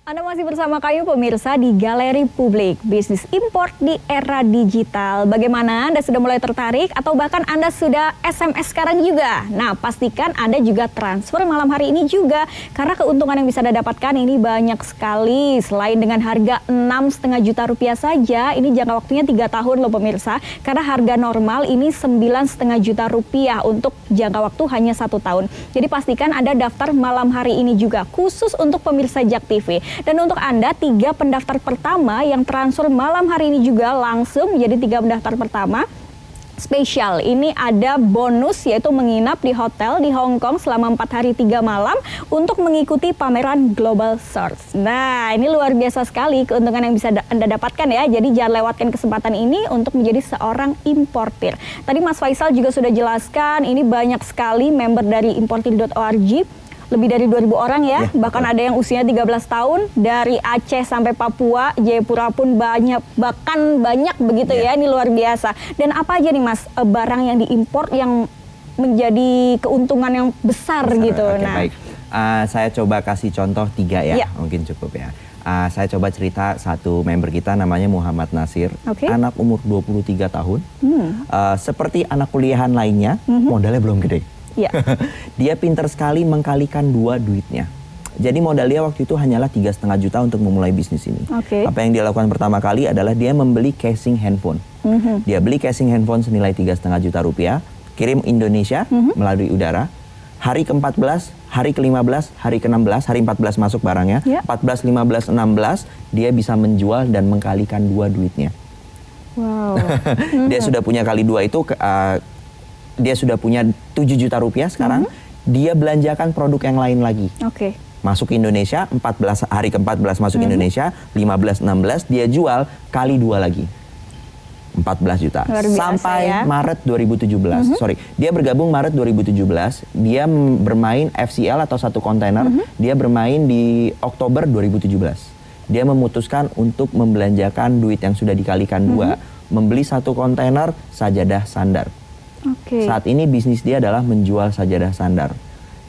Anda masih bersama kami pemirsa di Galeri Publik, bisnis import di era digital. Bagaimana Anda sudah mulai tertarik atau bahkan Anda sudah SMS sekarang juga? Nah, pastikan Anda juga transfer malam hari ini juga, karena keuntungan yang bisa Anda dapatkan ini banyak sekali. Selain dengan harga 6,5 juta rupiah saja, ini jangka waktunya 3 tahun loh pemirsa, karena harga normal ini 9,5 juta rupiah untuk jangka waktu hanya 1 tahun. Jadi pastikan Anda daftar malam hari ini juga, khusus untuk pemirsa Jak TV. Dan untuk Anda 3 pendaftar pertama yang transfer malam hari ini juga langsung menjadi 3 pendaftar pertama spesial. Ini ada bonus yaitu menginap di hotel di Hong Kong selama 4 hari 3 malam untuk mengikuti pameran Global Source. Nah, ini luar biasa sekali keuntungan yang bisa Anda dapatkan ya. Jadi jangan lewatkan kesempatan ini untuk menjadi seorang importir. Tadi Mas Faisal juga sudah jelaskan, ini banyak sekali member dari importir.org. Lebih dari 2.000 orang ya, bahkan ada yang usianya 13 tahun, dari Aceh sampai Papua, Jayapura pun bahkan banyak begitu ya, ini luar biasa. Dan apa aja nih Mas, barang yang diimpor yang menjadi keuntungan yang besar gitu? Oke, baik. Saya coba kasih contoh 3 ya, mungkin cukup ya. Saya coba cerita satu member kita namanya Muhammad Nasir, anak umur 23 tahun, seperti anak kuliahan lainnya, modalnya belum gede. Dia pinter sekali mengkalikan 2 duitnya. Jadi modal dia waktu itu hanyalah 3,5 juta untuk memulai bisnis ini. Apa yang dia lakukan pertama kali adalah dia membeli casing handphone. Dia beli casing handphone senilai 3,5 juta rupiah, kirim Indonesia melalui udara. Hari ke-14, hari ke-15, hari ke-16, hari 14 masuk barangnya. 14, 15, 16 dia bisa menjual dan mengkalikan 2 duitnya. Wow. Dia sudah punya kali 2 itu. Dia sudah punya 7 juta rupiah sekarang, dia belanjakan produk yang lain lagi. Masuk Indonesia, 14 hari ke-14 masuk Indonesia, 15, 16 dia jual kali 2 lagi. 14 juta. Sampai Maret 2017. Dia bergabung Maret 2017, dia bermain FCL atau 1 kontainer, dia bermain di Oktober 2017. Dia memutuskan untuk membelanjakan duit yang sudah dikalikan 2, membeli 1 kontainer sajadah sandar. Saat ini bisnis dia adalah menjual sajadah sandar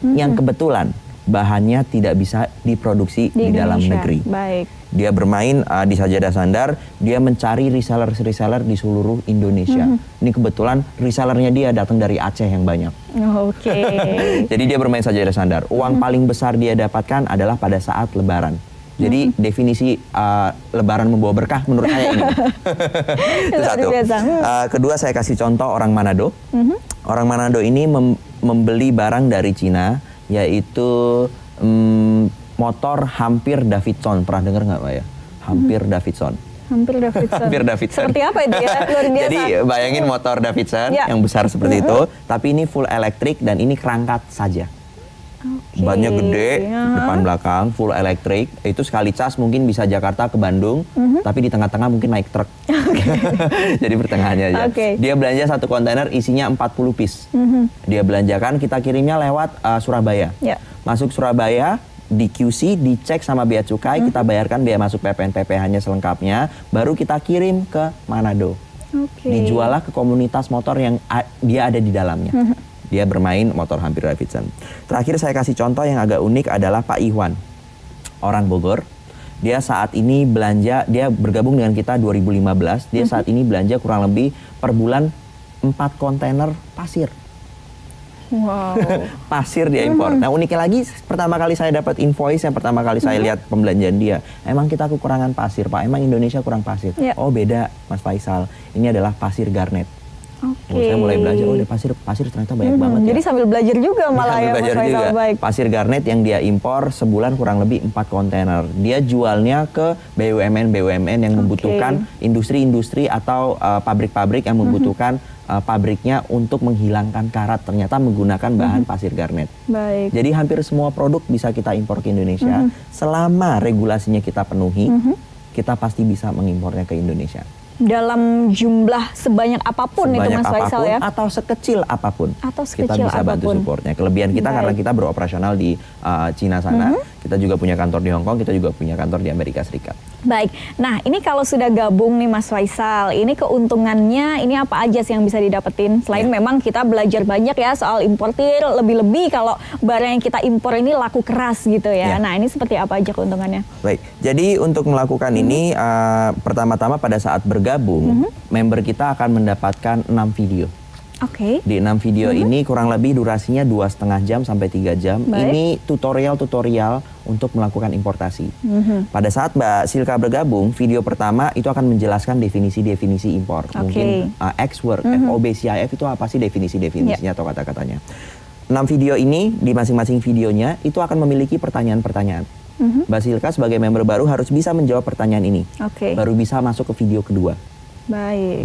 yang kebetulan bahannya tidak bisa diproduksi di dalam negeri. Dia bermain di sajadah sandar, dia mencari reseller di seluruh Indonesia. Ini kebetulan resellernya dia datang dari Aceh yang banyak. Jadi dia bermain sajadah sandar. Uang paling besar dia dapatkan adalah pada saat Lebaran. Jadi definisi Lebaran membawa berkah menurut saya ini. Itu satu. Kedua, saya kasih contoh orang Manado. Orang Manado ini membeli barang dari Cina, yaitu motor hampir Davidson. Pernah dengar nggak Pak ya? Hampir Davidson. Hampir Davidson. Seperti apa itu ya? Luar biasa. Jadi bayangin motor Davidson yang besar seperti itu, tapi ini full elektrik dan ini kerangkat saja. Bannya gede, depan belakang, full elektrik. Itu sekali cas mungkin bisa Jakarta ke Bandung, tapi di tengah-tengah mungkin naik truk. Jadi pertengahannya aja. Dia belanja 1 kontainer isinya 40 piece. Dia belanjakan, kita kirimnya lewat Surabaya. Masuk Surabaya, di QC, dicek sama bea cukai, kita bayarkan biaya masuk PPN PPh-nya selengkapnya, baru kita kirim ke Manado. Dijualah ke komunitas motor yang dia ada di dalamnya. Dia bermain motor hampir Davidson. Terakhir saya kasih contoh yang agak unik adalah Pak Iwan, orang Bogor. Dia saat ini belanja, dia bergabung dengan kita 2015. Dia saat ini belanja kurang lebih per bulan 4 kontainer pasir. Pasir dia impor. Nah uniknya lagi, pertama kali saya dapat invoice, yang pertama kali saya lihat pembelanjaan dia, emang kita kekurangan pasir Pak, emang Indonesia kurang pasir. Oh beda Mas Faisal, ini adalah pasir garnet. Saya mulai belajar, oh pasir ternyata banyak banget ya. Jadi sambil belajar juga malah ya Mas Faisal. Pasir garnet yang dia impor sebulan kurang lebih 4 kontainer. Dia jualnya ke BUMN yang membutuhkan industri-industri atau pabrik-pabrik yang membutuhkan pabriknya untuk menghilangkan karat, ternyata menggunakan bahan pasir garnet. Jadi hampir semua produk bisa kita impor ke Indonesia. Selama regulasinya kita penuhi, kita pasti bisa mengimpornya ke Indonesia. Dalam jumlah sebanyak apapun itu Mas Faisal ya? Atau sekecil apapun, kita bisa bantu supportnya. Kelebihan kita karena kita beroperasional di Cina sana, Kita juga punya kantor di Hong Kong, kita juga punya kantor di Amerika Serikat. Baik, nah ini kalau sudah gabung nih Mas Faisal, ini keuntungannya ini apa aja sih yang bisa didapetin? Selain memang kita belajar banyak ya soal importir, lebih-lebih kalau barang yang kita impor ini laku keras gitu ya. Nah ini seperti apa aja keuntungannya? Baik, jadi untuk melakukan ini pertama-tama pada saat bergabung, member kita akan mendapatkan 6 video. Di 6 video ini kurang lebih durasinya 2,5 jam sampai 3 jam. Ini tutorial-tutorial untuk melakukan importasi. Pada saat Mbak Silka bergabung, video pertama itu akan menjelaskan definisi-definisi impor. Mungkin X-Work, FOB, CIF itu apa sih definisi-definisinya atau kata-katanya. 6 video ini, di masing-masing videonya itu akan memiliki pertanyaan-pertanyaan. Mbak Silka sebagai member baru harus bisa menjawab pertanyaan ini. Baru bisa masuk ke video kedua.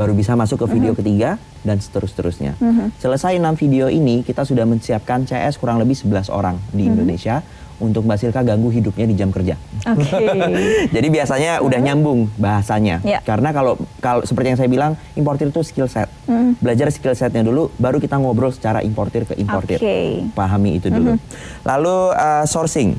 Baru bisa masuk ke video ketiga dan seterusnya. Selesai 6 video ini, kita sudah menyiapkan CS kurang lebih 11 orang di Indonesia untuk Mbak Silka ganggu hidupnya di jam kerja. Jadi biasanya udah nyambung bahasanya. Karena kalau seperti yang saya bilang, importir itu skill set. Belajar skill setnya dulu, baru kita ngobrol secara importir ke importir. Pahami itu dulu. Lalu sourcing.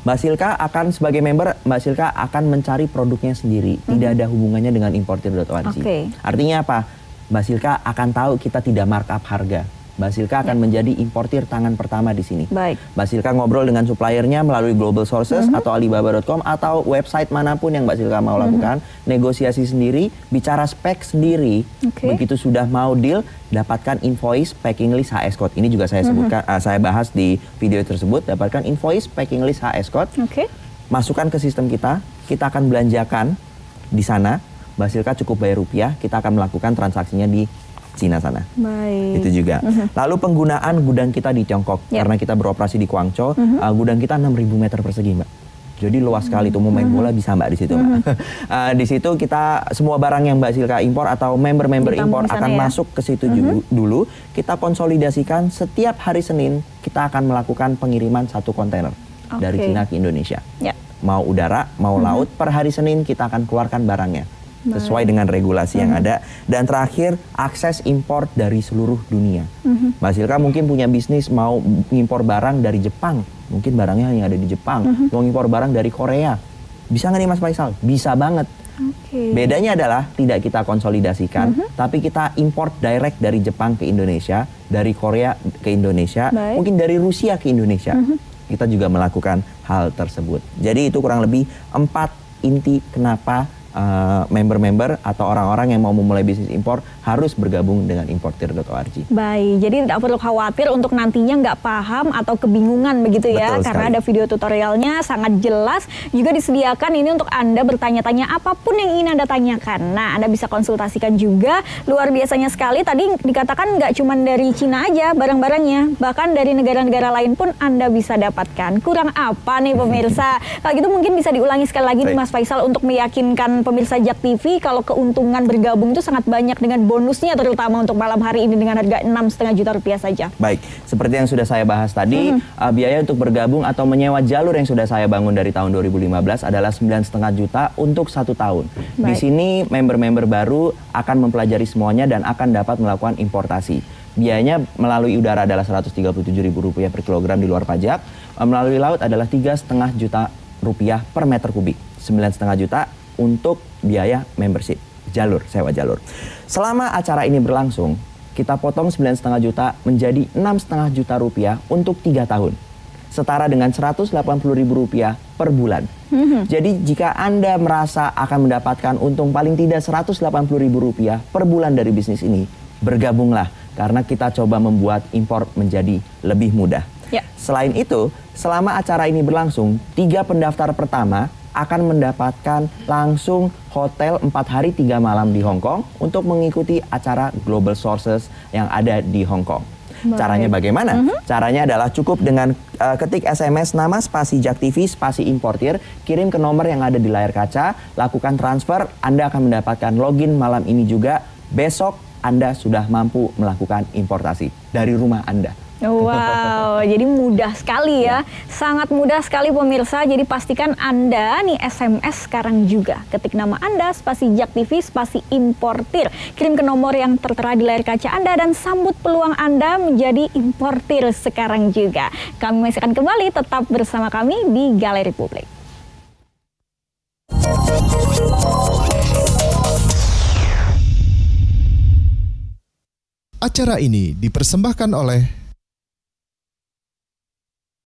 Mbak Silka akan sebagai member, Mbak Silka akan mencari produknya sendiri, tidak ada hubungannya dengan importir.org. Artinya apa? Mbak Silka akan tahu kita tidak markup harga. Mbak Silka akan menjadi importir tangan pertama di sini. Mbak Silka ngobrol dengan suppliernya melalui Global Sources atau Alibaba.com atau website manapun yang Mbak Silka mau lakukan, negosiasi sendiri, bicara spek sendiri. Begitu sudah mau deal, dapatkan invoice, packing list, HS code. Ini juga saya sebutkan, saya bahas di video tersebut. Dapatkan invoice, packing list, HS code. Masukkan ke sistem kita akan belanjakan di sana. Mbak Silka cukup bayar rupiah, kita akan melakukan transaksinya di Cina sana. Itu juga. Lalu penggunaan gudang kita di Tiongkok, karena kita beroperasi di Guangzhou, gudang kita 6.000 meter persegi, Mbak. Jadi luas sekali tuh, mau main bola bisa Mbak di situ, Mbak. Di situ kita semua barang yang Mbak Silka impor atau member-member impor akan masuk ke situ dulu. Kita konsolidasikan setiap hari Senin, kita akan melakukan pengiriman 1 kontainer dari Cina ke Indonesia. Mau udara, mau laut, per hari Senin kita akan keluarkan barangnya sesuai dengan regulasi yang ada. Dan terakhir, akses impor dari seluruh dunia. Mbak Silka mungkin punya bisnis mau impor barang dari Jepang, mungkin barangnya hanya ada di Jepang. Mau impor barang dari Korea, bisa nggak nih Mas Faisal? Bisa banget. Bedanya adalah tidak kita konsolidasikan, tapi kita import direct dari Jepang ke Indonesia, dari Korea ke Indonesia, mungkin dari Rusia ke Indonesia. Kita juga melakukan hal tersebut. Jadi itu kurang lebih 4 inti kenapa member-member atau orang-orang yang mau memulai bisnis impor harus bergabung dengan importir.org. Baik, jadi tidak perlu khawatir untuk nantinya nggak paham atau kebingungan begitu ya. Karena ada video tutorialnya sangat jelas. Juga disediakan ini untuk Anda bertanya-tanya apapun yang ingin Anda tanyakan. Nah, Anda bisa konsultasikan juga. Luar biasanya sekali, tadi dikatakan nggak cuma dari Cina aja barang-barangnya. Bahkan dari negara-negara lain pun Anda bisa dapatkan. Kurang apa nih pemirsa? Kalau gitu mungkin bisa diulangi sekali lagi nih Mas Faisal untuk meyakinkan pemirsa Jak TV kalau keuntungan bergabung itu sangat banyak dengan bonusnya, terutama untuk malam hari ini dengan harga 6,5 juta rupiah saja. Baik, seperti yang sudah saya bahas tadi, biaya untuk bergabung atau menyewa jalur yang sudah saya bangun dari tahun 2015 adalah 9,5 juta untuk 1 tahun. Di sini member-member baru akan mempelajari semuanya dan akan dapat melakukan importasi. Biayanya melalui udara adalah Rp137.000 per kilogram di luar pajak, melalui laut adalah 3,5 juta rupiah per meter kubik, 9,5 juta untuk biaya membership, jalur, sewa jalur. Selama acara ini berlangsung, kita potong 9,5 juta menjadi 6,5 juta rupiah untuk 3 tahun. Setara dengan Rp180.000 per bulan. Jadi jika Anda merasa akan mendapatkan untung paling tidak Rp180.000 per bulan dari bisnis ini, bergabunglah karena kita coba membuat impor menjadi lebih mudah. Selain itu, selama acara ini berlangsung, 3 pendaftar pertama akan mendapatkan langsung hotel 4 hari 3 malam di Hong Kong untuk mengikuti acara Global Sources yang ada di Hong Kong. Caranya bagaimana? Caranya adalah cukup dengan ketik SMS nama spasi Jak TV spasi importir, kirim ke nomor yang ada di layar kaca, lakukan transfer, Anda akan mendapatkan login malam ini juga. Besok Anda sudah mampu melakukan importasi dari rumah Anda. Wow, jadi mudah sekali ya. Sangat mudah sekali pemirsa. Jadi pastikan Anda nih SMS sekarang juga. Ketik nama Anda, spasi Jak TV, spasi importir. Kirim ke nomor yang tertera di layar kaca Anda dan sambut peluang Anda menjadi importir sekarang juga. Kami masih akan kembali, tetap bersama kami di Galeri Publik. Acara ini dipersembahkan oleh